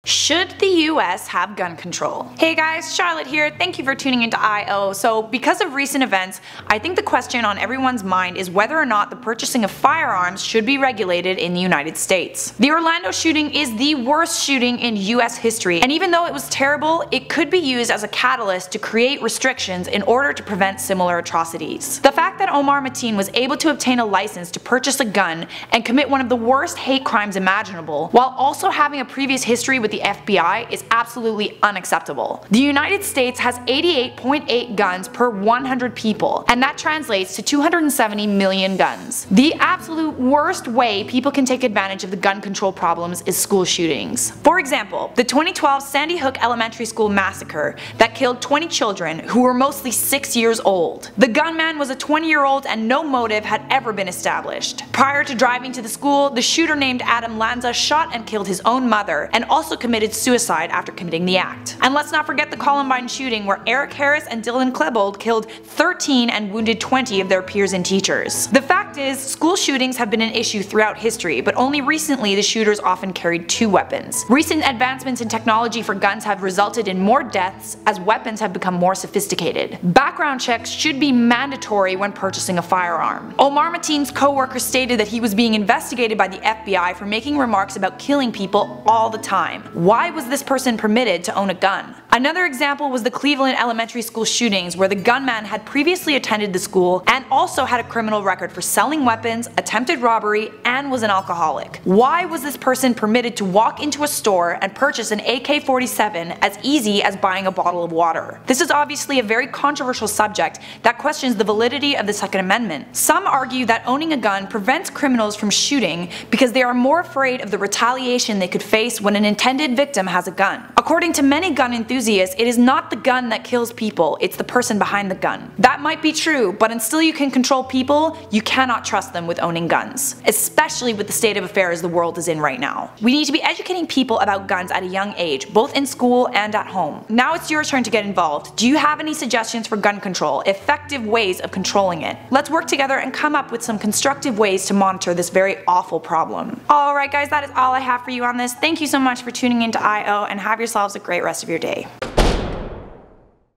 Should the US have gun control? Hey guys, Charlotte here. Thank you for tuning into I.O. So because of recent events, I think the question on everyone's mind is whether or not the purchasing of firearms should be regulated in the United States. The Orlando shooting is the worst shooting in US history, and even though it was terrible, it could be used as a catalyst to create restrictions in order to prevent similar atrocities. The fact that Omar Mateen was able to obtain a license to purchase a gun and commit one of the worst hate crimes imaginable, while also having a previous history with the FBI, is absolutely unacceptable. The United States has 88.8 guns per 100 people, and that translates to 270 million guns. The absolute worst way people can take advantage of the gun control problems is school shootings. For example, the 2012 Sandy Hook Elementary School massacre that killed 20 children who were mostly 6 years old. The gunman was a 20-year-old and no motive had ever been established. Prior to driving to the school, the shooter named Adam Lanza shot and killed his own mother and also committed suicide after committing the act. And let's not forget the Columbine shooting where Eric Harris and Dylan Klebold killed 13 and wounded 20 of their peers and teachers. The fact is, school shootings have been an issue throughout history, but only recently the shooters often carried two weapons. Recent advancements in technology for guns have resulted in more deaths as weapons have become more sophisticated. Background checks should be mandatory when purchasing a firearm. Omar Mateen's co-worker stated that he was being investigated by the FBI for making remarks about killing people all the time. Why was this person permitted to own a gun? Another example was the Cleveland elementary school shootings where the gunman had previously attended the school and also had a criminal record for selling weapons, attempted robbery, and was an alcoholic. Why was this person permitted to walk into a store and purchase an AK-47 as easy as buying a bottle of water? This is obviously a very controversial subject that questions the validity of the Second Amendment. Some argue that owning a gun prevents criminals from shooting because they are more afraid of the retaliation they could face when an intended victim has a gun. According to many gun enthusiasts, it is not the gun that kills people, it's the person behind the gun. That might be true, but until you can control people, you cannot trust them with owning guns, especially with the state of affairs the world is in right now. We need to be educating people about guns at a young age, both in school and at home. Now it's your turn to get involved. Do you have any suggestions for gun control, effective ways of controlling it? Let's work together and come up with some constructive ways to monitor this very awful problem. Alright guys, that is all I have for you on this. Thank you so much for tuning into I.O. and have yourselves a great rest of your day.